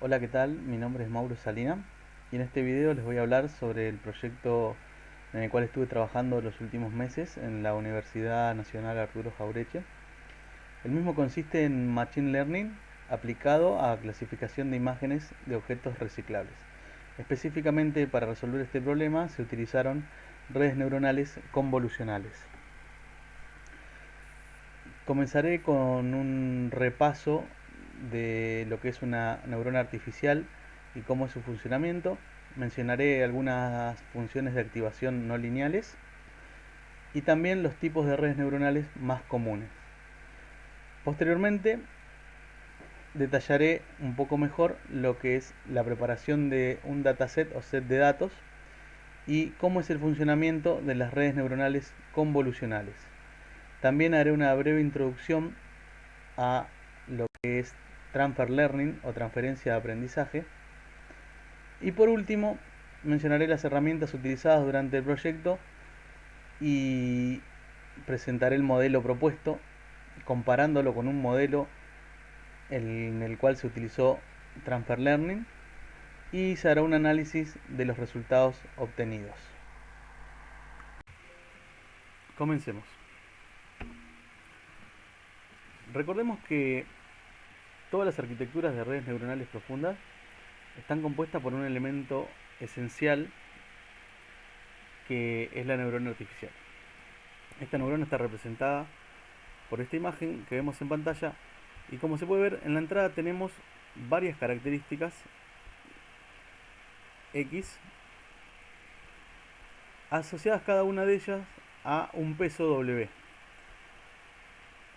Hola, ¿qué tal? Mi nombre es Mauro Salina y en este video les voy a hablar sobre el proyecto en el cual estuve trabajando los últimos meses en la Universidad Nacional Arturo Jauretche. El mismo consiste en Machine Learning aplicado a clasificación de imágenes de objetos reciclables. Específicamente para resolver este problema se utilizaron redes neuronales convolucionales. Comenzaré con un repaso de lo que es una neurona artificial y cómo es su funcionamiento. Mencionaré algunas funciones de activación no lineales y también los tipos de redes neuronales más comunes. Posteriormente detallaré un poco mejor lo que es la preparación de un dataset o set de datos y cómo es el funcionamiento de las redes neuronales convolucionales. También haré una breve introducción a lo que es Transfer Learning o transferencia de aprendizaje. Y por último, mencionaré las herramientas utilizadas durante el proyecto y presentaré el modelo propuesto, comparándolo con un modelo en el cual se utilizó Transfer Learning y se hará un análisis de los resultados obtenidos. Comencemos. Recordemos que todas las arquitecturas de redes neuronales profundas están compuestas por un elemento esencial que es la neurona artificial. Esta neurona está representada por esta imagen que vemos en pantalla y como se puede ver en la entrada tenemos varias características X asociadas cada una de ellas a un peso W.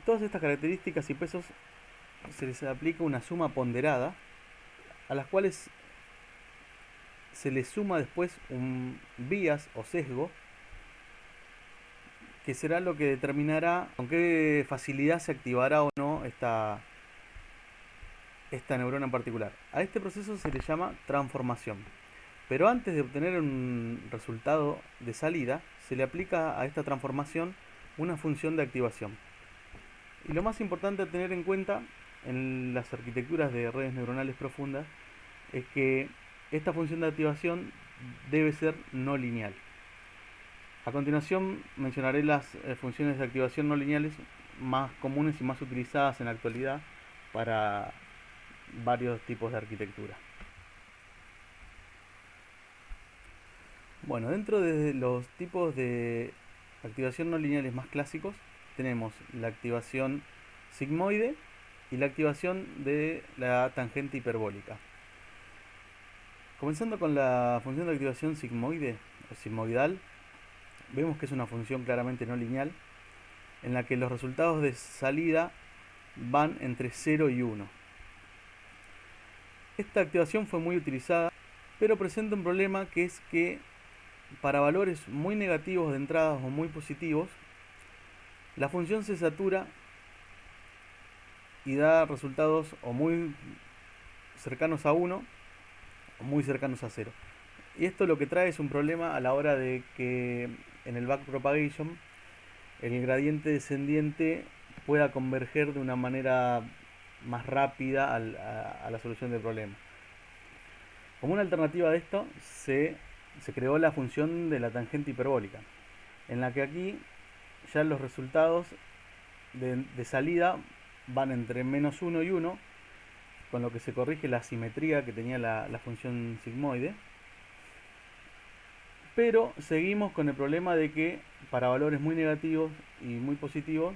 Todas estas características y pesos se les aplica una suma ponderada a las cuales se les suma después un bias o sesgo que será lo que determinará con qué facilidad se activará o no esta neurona en particular. A este proceso se le llama transformación. Pero antes de obtener un resultado de salida, se le aplica a esta transformación una función de activación. Y lo más importante a tener en cuenta en las arquitecturas de redes neuronales profundas es que esta función de activación debe ser no lineal. A continuación mencionaré las funciones de activación no lineales más comunes y más utilizadas en la actualidad para varios tipos de arquitectura. Bueno, dentro de los tipos de activación no lineales más clásicos tenemos la activación sigmoide y la activación de la tangente hiperbólica. Comenzando con la función de activación sigmoide o sigmoidal, vemos que es una función claramente no lineal en la que los resultados de salida van entre 0 y 1. Esta activación fue muy utilizada, pero presenta un problema que es que para valores muy negativos de entrada o muy positivos, la función se satura y da resultados o muy cercanos a 1 o muy cercanos a 0. Y esto lo que trae es un problema a la hora de que en el backpropagation el gradiente descendiente pueda converger de una manera más rápida a la solución del problema. Como una alternativa de esto se creó la función de la tangente hiperbólica, en la que aquí ya los resultados de salida van entre menos 1 y 1, con lo que se corrige la simetría que tenía la función sigmoide. Pero seguimos con el problema de que para valores muy negativos y muy positivos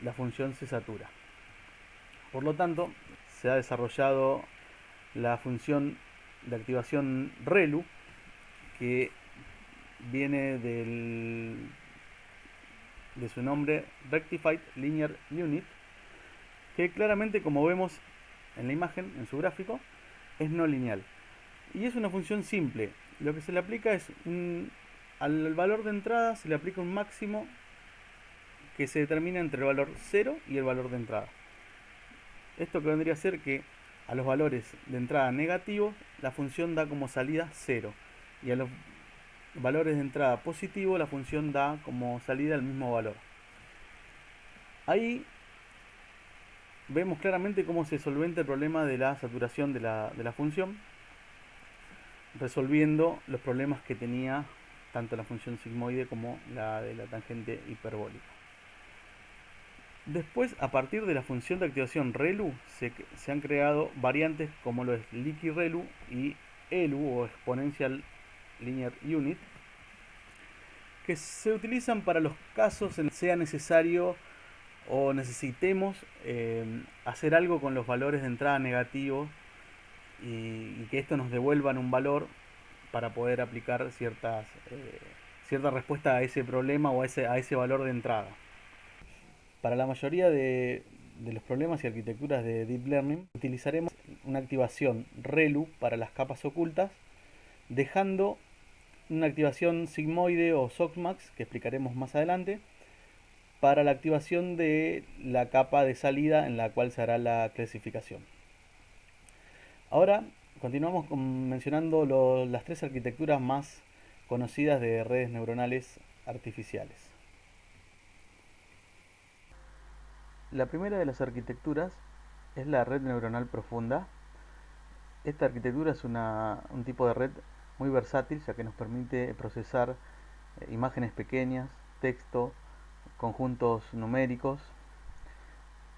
la función se satura. Por lo tanto, se ha desarrollado la función de activación ReLU, que viene de su nombre Rectified Linear Unit, que claramente, como vemos en la imagen, en su gráfico, es no lineal. Y es una función simple. Lo que se le aplica es al valor de entrada se le aplica un máximo que se determina entre el valor 0 y el valor de entrada. Esto que vendría a ser que a los valores de entrada negativos la función da como salida 0 y a los valores de entrada positivo la función da como salida el mismo valor. Ahí vemos claramente cómo se solventa el problema de la saturación de la función, resolviendo los problemas que tenía tanto la función sigmoide como la de la tangente hiperbólica. Después, a partir de la función de activación ReLU, se han creado variantes como lo es Leaky ReLU y ELU o Exponential Linear Unit, que se utilizan para los casos en que sea necesario o necesitemos hacer algo con los valores de entrada negativos y que esto nos devuelvan un valor para poder aplicar cierta respuesta a ese problema o a ese valor de entrada. Para la mayoría de los problemas y arquitecturas de Deep Learning utilizaremos una activación ReLU para las capas ocultas, dejando una activación sigmoide o softmax, que explicaremos más adelante, para la activación de la capa de salida en la cual se hará la clasificación. Ahora continuamos mencionando las tres arquitecturas más conocidas de redes neuronales artificiales. La primera de las arquitecturas es la red neuronal profunda. Esta arquitectura es un tipo de red muy versátil, ya que nos permite procesar imágenes pequeñas, texto, conjuntos numéricos,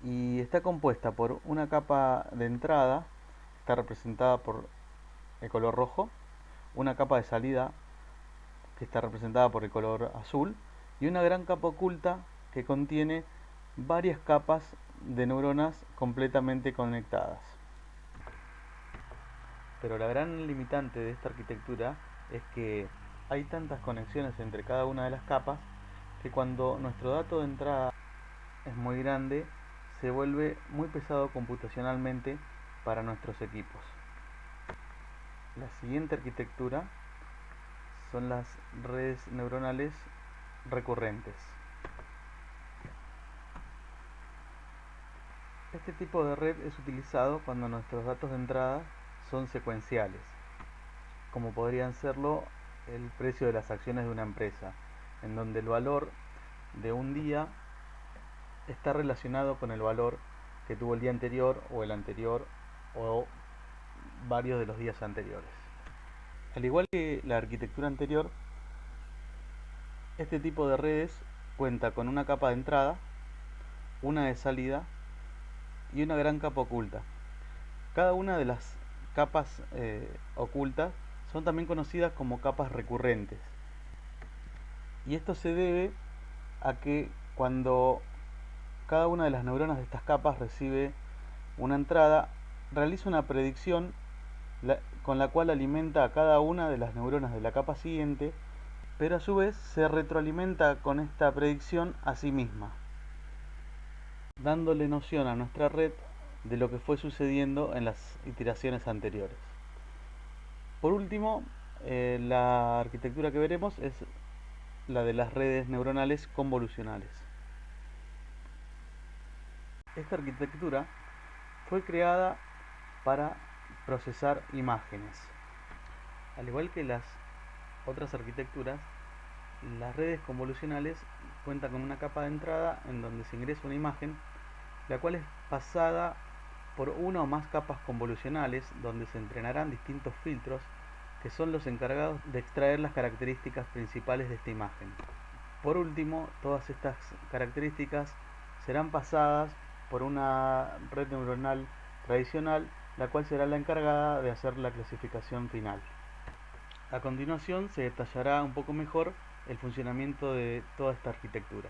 y está compuesta por una capa de entrada, está representada por el color rojo, una capa de salida que está representada por el color azul y una gran capa oculta que contiene varias capas de neuronas completamente conectadas. Pero la gran limitante de esta arquitectura es que hay tantas conexiones entre cada una de las capas que cuando nuestro dato de entrada es muy grande, se vuelve muy pesado computacionalmente para nuestros equipos. La siguiente arquitectura son las redes neuronales recurrentes. Este tipo de red es utilizado cuando nuestros datos de entrada son secuenciales, como podrían serlo el precio de las acciones de una empresa, en donde el valor de un día está relacionado con el valor que tuvo el día anterior o el anterior o varios de los días anteriores. Al igual que la arquitectura anterior, este tipo de redes cuenta con una capa de entrada, una de salida y una gran capa oculta. Cada una de las capas ocultas son también conocidas como capas recurrentes. Y esto se debe a que cuando cada una de las neuronas de estas capas recibe una entrada, realiza una predicción con la cual alimenta a cada una de las neuronas de la capa siguiente, pero a su vez se retroalimenta con esta predicción a sí misma, dándole noción a nuestra red de lo que fue sucediendo en las iteraciones anteriores. Por último, la arquitectura que veremos es la de las redes neuronales convolucionales. Esta arquitectura fue creada para procesar imágenes. Al igual que las otras arquitecturas, las redes convolucionales cuentan con una capa de entrada en donde se ingresa una imagen, la cual es pasada por una o más capas convolucionales donde se entrenarán distintos filtros que son los encargados de extraer las características principales de esta imagen. Por último, todas estas características serán pasadas por una red neuronal tradicional, la cual será la encargada de hacer la clasificación final. A continuación se detallará un poco mejor el funcionamiento de toda esta arquitectura.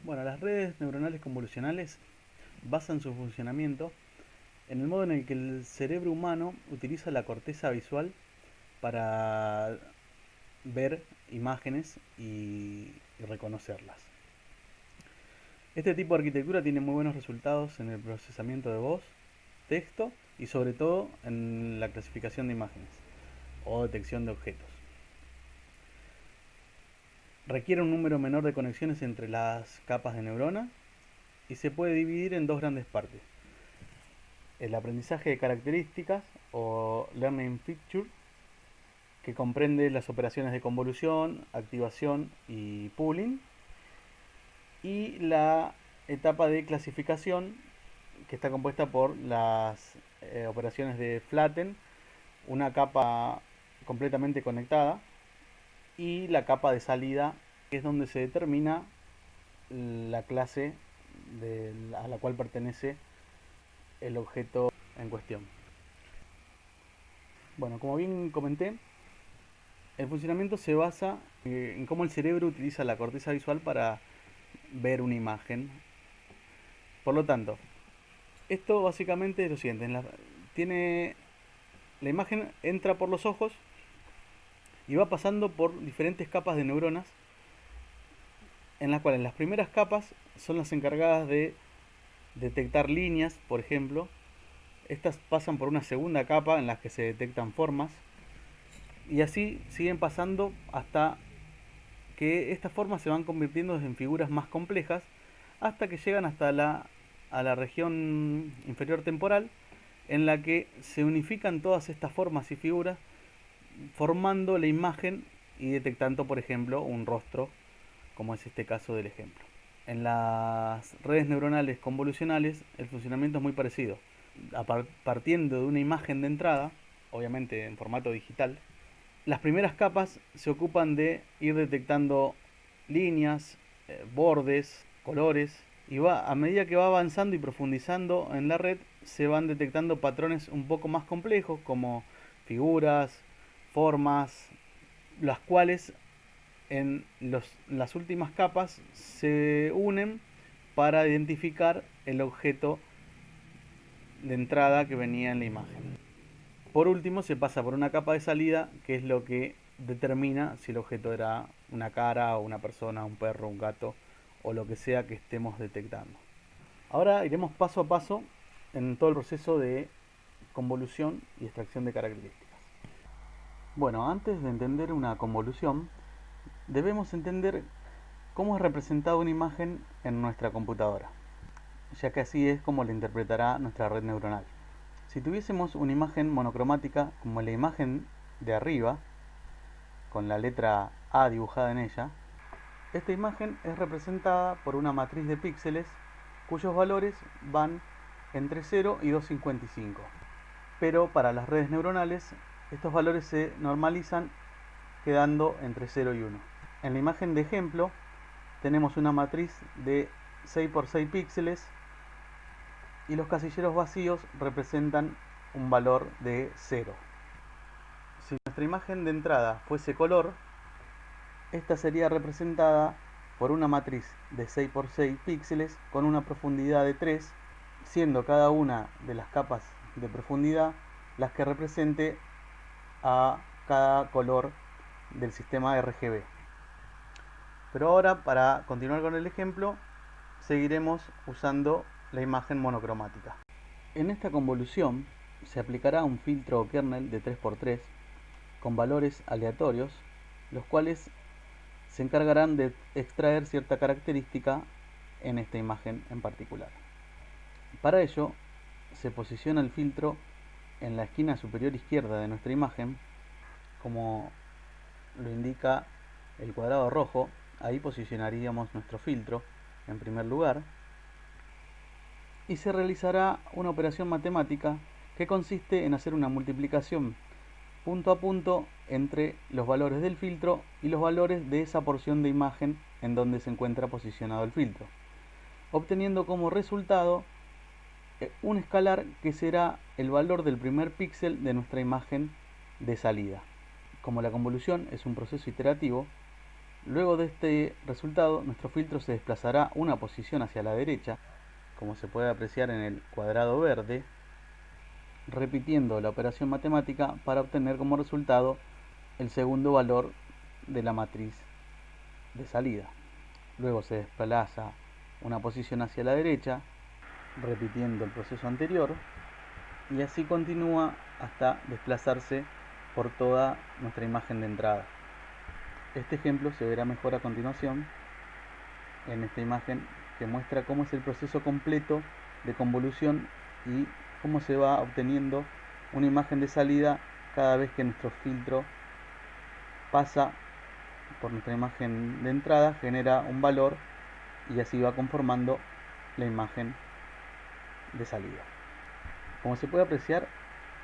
Bueno, las redes neuronales convolucionales basan su funcionamiento en el modo en el que el cerebro humano utiliza la corteza visual para ver imágenes y reconocerlas. Este tipo de arquitectura tiene muy buenos resultados en el procesamiento de voz, texto y sobre todo en la clasificación de imágenes o detección de objetos. Requiere un número menor de conexiones entre las capas de neurona y se puede dividir en dos grandes partes: el aprendizaje de características o learning feature, que comprende las operaciones de convolución, activación y pooling, y la etapa de clasificación, que está compuesta por las operaciones de flatten, una capa completamente conectada, y la capa de salida, que es donde se determina la clase a la cual pertenece el objeto en cuestión. Bueno, como bien comenté, el funcionamiento se basa en cómo el cerebro utiliza la corteza visual para ver una imagen. Por lo tanto, esto básicamente es lo siguiente. La imagen entra por los ojos y va pasando por diferentes capas de neuronas, en las cuales las primeras capas son las encargadas de detectar líneas, por ejemplo. Estas pasan por una segunda capa en la que se detectan formas, y así siguen pasando hasta que estas formas se van convirtiendo en figuras más complejas, hasta que llegan a la región inferior temporal, en la que se unifican todas estas formas y figuras, formando la imagen y detectando, por ejemplo, un rostro, como es este caso del ejemplo. En las redes neuronales convolucionales el funcionamiento es muy parecido. Partiendo de una imagen de entrada, obviamente en formato digital, las primeras capas se ocupan de ir detectando líneas, bordes, colores, y a medida que va avanzando y profundizando en la red, se van detectando patrones un poco más complejos, como figuras, formas, las cuales en las últimas capas se unen para identificar el objeto de entrada que venía en la imagen. Por último, se pasa por una capa de salida, que es lo que determina si el objeto era una cara, o una persona, un perro, un gato, o lo que sea que estemos detectando. Ahora iremos paso a paso en todo el proceso de convolución y extracción de características. Bueno, antes de entender una convolución, debemos entender cómo es representada una imagen en nuestra computadora, ya que así es como la interpretará nuestra red neuronal. Si tuviésemos una imagen monocromática como la imagen de arriba, con la letra A dibujada en ella, esta imagen es representada por una matriz de píxeles cuyos valores van entre 0 y 255. Pero para las redes neuronales, estos valores se normalizan quedando entre 0 y 1. En la imagen de ejemplo tenemos una matriz de 6 por 6 píxeles y los casilleros vacíos representan un valor de 0. Si nuestra imagen de entrada fuese color, esta sería representada por una matriz de 6 por 6 píxeles con una profundidad de 3, siendo cada una de las capas de profundidad las que represente a cada color del sistema RGB. Pero ahora, para continuar con el ejemplo, seguiremos usando la imagen monocromática. En esta convolución se aplicará un filtro kernel de 3×3 con valores aleatorios, los cuales se encargarán de extraer cierta característica en esta imagen en particular. Para ello, se posiciona el filtro en la esquina superior izquierda de nuestra imagen, como lo indica el cuadrado rojo. Ahí posicionaríamos nuestro filtro en primer lugar, y se realizará una operación matemática que consiste en hacer una multiplicación punto a punto entre los valores del filtro y los valores de esa porción de imagen en donde se encuentra posicionado el filtro, obteniendo como resultado un escalar que será el valor del primer píxel de nuestra imagen de salida. Como la convolución es un proceso iterativo, luego de este resultado nuestro filtro se desplazará una posición hacia la derecha, como se puede apreciar en el cuadrado verde, repitiendo la operación matemática para obtener como resultado el segundo valor de la matriz de salida. Luego se desplaza una posición hacia la derecha, repitiendo el proceso anterior, y así continúa hasta desplazarse por toda nuestra imagen de entrada. Este ejemplo se verá mejor a continuación en esta imagen, que muestra cómo es el proceso completo de convolución y cómo se va obteniendo una imagen de salida cada vez que nuestro filtro pasa por nuestra imagen de entrada, genera un valor y así va conformando la imagen de salida. Como se puede apreciar,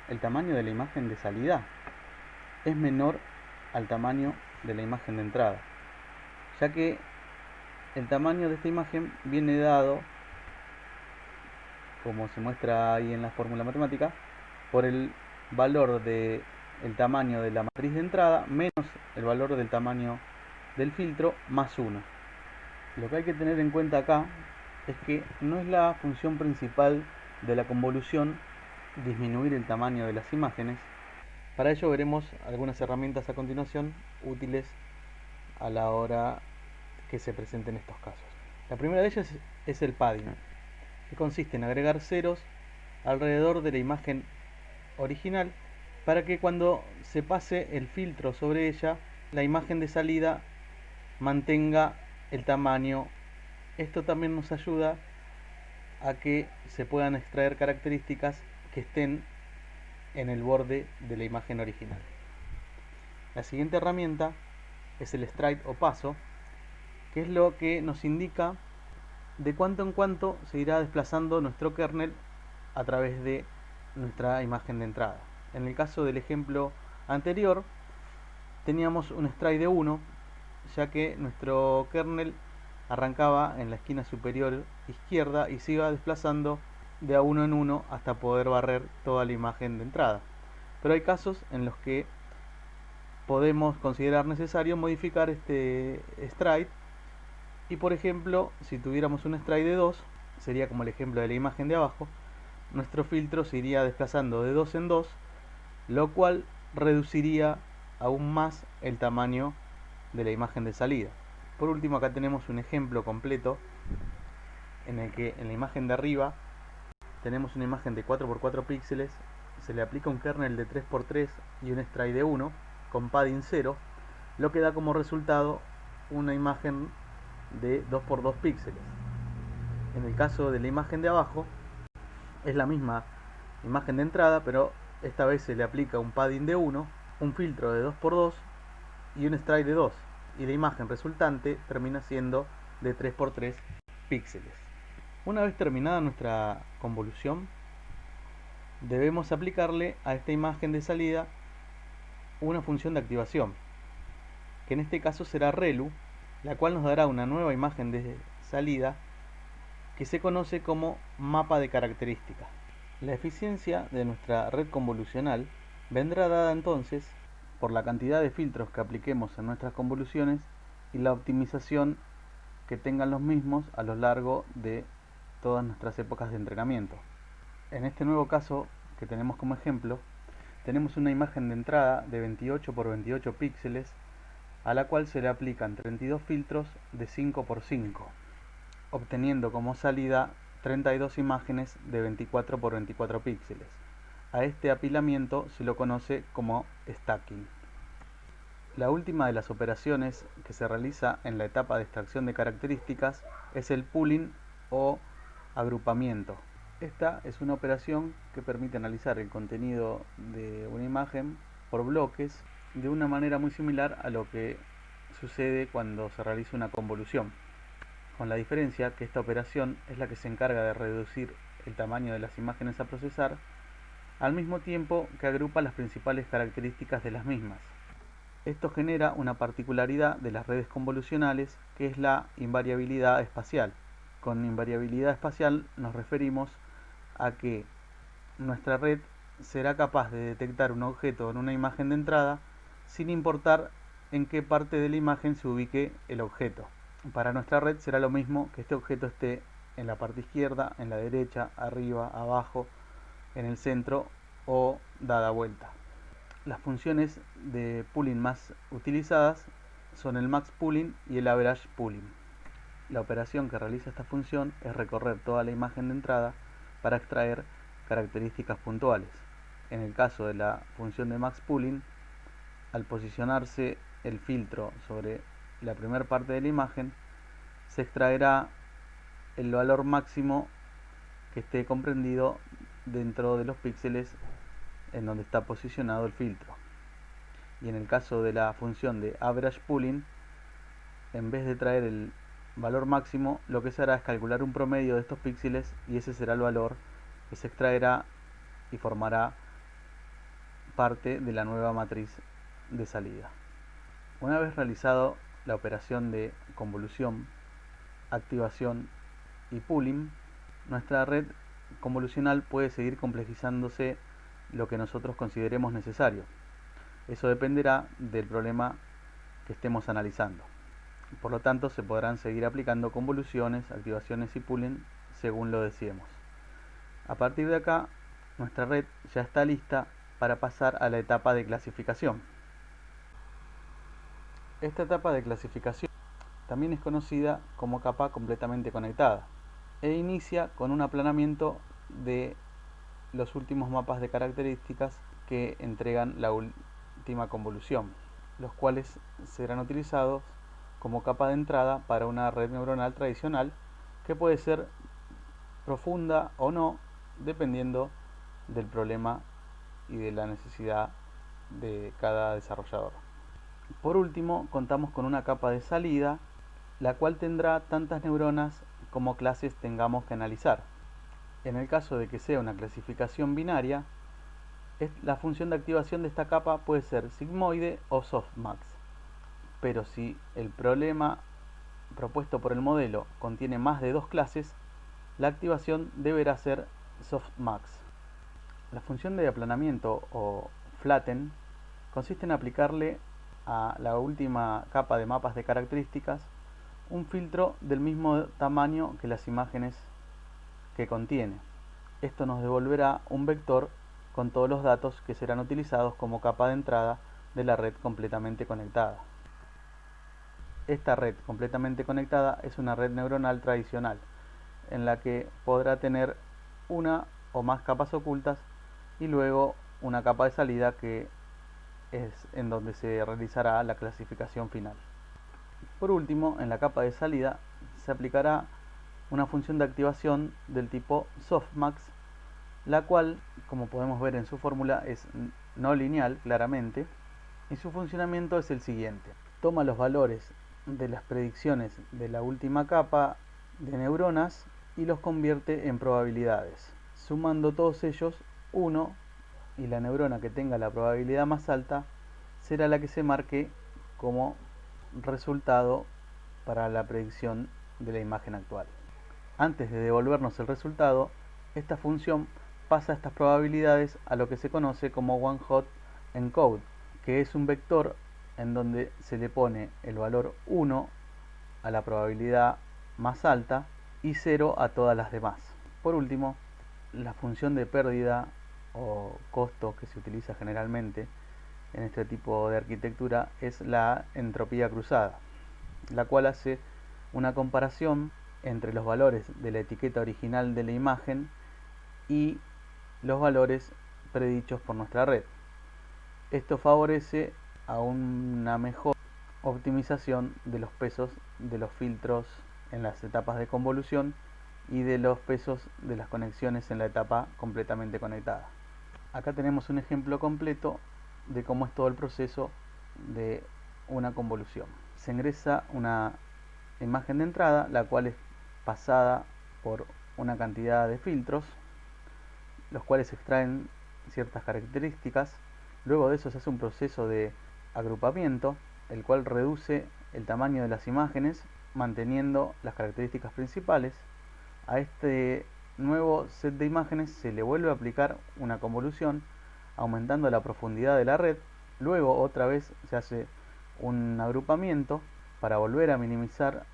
el tamaño de la imagen de salida es menor al tamaño de la imagen de entrada, ya que el tamaño de esta imagen viene dado, como se muestra ahí en la fórmula matemática, por el valor del tamaño de la matriz de entrada menos el valor del tamaño del filtro más 1. Lo que hay que tener en cuenta acá es que no es la función principal de la convolución disminuir el tamaño de las imágenes. Para ello veremos algunas herramientas a continuación útiles a la hora que se presenten estos casos. La primera de ellas es el padding, que consiste en agregar ceros alrededor de la imagen original para que cuando se pase el filtro sobre ella, la imagen de salida mantenga el tamaño. Esto también nos ayuda a que se puedan extraer características que estén en el borde de la imagen original. La siguiente herramienta es el stride o paso, que es lo que nos indica de cuánto en cuánto se irá desplazando nuestro kernel a través de nuestra imagen de entrada. En el caso del ejemplo anterior, teníamos un stride de 1, ya que nuestro kernel arrancaba en la esquina superior izquierda y se iba desplazando de a uno en uno hasta poder barrer toda la imagen de entrada. Pero hay casos en los que podemos considerar necesario modificar este stride y, por ejemplo, si tuviéramos un stride de 2, sería como el ejemplo de la imagen de abajo, nuestro filtro se iría desplazando de 2 en 2, lo cual reduciría aún más el tamaño de la imagen de salida. Por último, acá tenemos un ejemplo completo en el que en la imagen de arriba tenemos una imagen de 4x4 píxeles, se le aplica un kernel de 3x3 y un stride de 1 con padding 0, lo que da como resultado una imagen de 2x2 píxeles. En el caso de la imagen de abajo es la misma imagen de entrada, pero esta vez se le aplica un padding de 1, un filtro de 2x2 y un stride de 2, y la imagen resultante termina siendo de 3x3 píxeles. Una vez terminada nuestra convolución, debemos aplicarle a esta imagen de salida una función de activación, que en este caso será relu, la cual nos dará una nueva imagen de salida que se conoce como mapa de características. La eficiencia de nuestra red convolucional vendrá dada entonces por la cantidad de filtros que apliquemos en nuestras convoluciones y la optimización que tengan los mismos a lo largo de todas nuestras épocas de entrenamiento. En este nuevo caso que tenemos como ejemplo, tenemos una imagen de entrada de 28 por 28 píxeles a la cual se le aplican 32 filtros de 5 por 5, obteniendo como salida 32 imágenes de 24 por 24 píxeles. A este apilamiento se lo conoce como stacking. La última de las operaciones que se realiza en la etapa de extracción de características es el pooling o agrupamiento. Esta es una operación que permite analizar el contenido de una imagen por bloques de una manera muy similar a lo que sucede cuando se realiza una convolución, con la diferencia que esta operación es la que se encarga de reducir el tamaño de las imágenes a procesar, al mismo tiempo que agrupa las principales características de las mismas. Esto genera una particularidad de las redes convolucionales, que es la invariabilidad espacial. Con invariabilidad espacial nos referimos a que nuestra red será capaz de detectar un objeto en una imagen de entrada sin importar en qué parte de la imagen se ubique el objeto. Para nuestra red será lo mismo que este objeto esté en la parte izquierda, en la derecha, arriba, abajo, en el centro o dada vuelta. Las funciones de pooling más utilizadas son el max pooling y el average pooling. La operación que realiza esta función es recorrer toda la imagen de entrada para extraer características puntuales. En el caso de la función de max pooling, al posicionarse el filtro sobre la primera parte de la imagen, se extraerá el valor máximo que esté comprendido dentro de los píxeles en donde está posicionado el filtro. Y en el caso de la función de average pooling, en vez de traer el valor máximo, lo que se hará es calcular un promedio de estos píxeles y ese será el valor que se extraerá y formará parte de la nueva matriz de salida. Una vez realizado la operación de convolución, activación y pooling, nuestra red convolucional puede seguir complejizándose lo que nosotros consideremos necesario. Eso dependerá del problema que estemos analizando. Por lo tanto, se podrán seguir aplicando convoluciones, activaciones y pooling según lo deseemos. A partir de acá, nuestra red ya está lista para pasar a la etapa de clasificación. Esta etapa de clasificación también es conocida como capa completamente conectada e inicia con un aplanamiento de los últimos mapas de características que entregan la última convolución, los cuales serán utilizados como capa de entrada para una red neuronal tradicional que puede ser profunda o no, dependiendo del problema y de la necesidad de cada desarrollador. Por último, contamos con una capa de salida, la cual tendrá tantas neuronas como clases tengamos que analizar. En el caso de que sea una clasificación binaria, la función de activación de esta capa puede ser sigmoide o softmax. Pero si el problema propuesto por el modelo contiene más de dos clases, la activación deberá ser softmax. La función de aplanamiento o flatten consiste en aplicarle a la última capa de mapas de características un filtro del mismo tamaño que las imágenes que contiene. Esto nos devolverá un vector con todos los datos que serán utilizados como capa de entrada de la red completamente conectada. Esta red completamente conectada es una red neuronal tradicional, en la que podrá tener una o más capas ocultas y luego una capa de salida que es en donde se realizará la clasificación final. Por último, en la capa de salida se aplicará una función de activación del tipo softmax, la cual, como podemos ver en su fórmula, es no lineal claramente, y su funcionamiento es el siguiente. Toma los valores de las predicciones de la última capa de neuronas y los convierte en probabilidades, sumando todos ellos 1, y la neurona que tenga la probabilidad más alta será la que se marque como resultado para la predicción de la imagen actual. Antes de devolvernos el resultado, esta función pasa estas probabilidades a lo que se conoce como one hot encode, que es un vector en donde se le pone el valor 1 a la probabilidad más alta y 0 a todas las demás. Por último, la función de pérdida o costo que se utiliza generalmente en este tipo de arquitectura es la entropía cruzada, la cual hace una comparación entre los valores de la etiqueta original de la imagen y los valores predichos por nuestra red. Esto favorece a una mejor optimización de los pesos de los filtros en las etapas de convolución y de los pesos de las conexiones en la etapa completamente conectada. Acá tenemos un ejemplo completo de cómo es todo el proceso de una convolución. Se ingresa una imagen de entrada, la cual es pasada por una cantidad de filtros, los cuales extraen ciertas características. Luego de eso se hace un proceso de agrupamiento, el cual reduce el tamaño de las imágenes, manteniendo las características principales. A este nuevo set de imágenes se le vuelve a aplicar una convolución, aumentando la profundidad de la red. Luego otra vez se hace un agrupamiento para volver a minimizar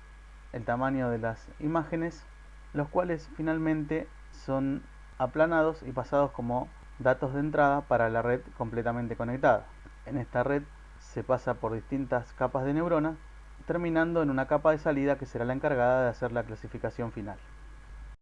el tamaño de las imágenes, los cuales finalmente son aplanados y pasados como datos de entrada para la red completamente conectada. En esta red se pasa por distintas capas de neuronas, terminando en una capa de salida que será la encargada de hacer la clasificación final.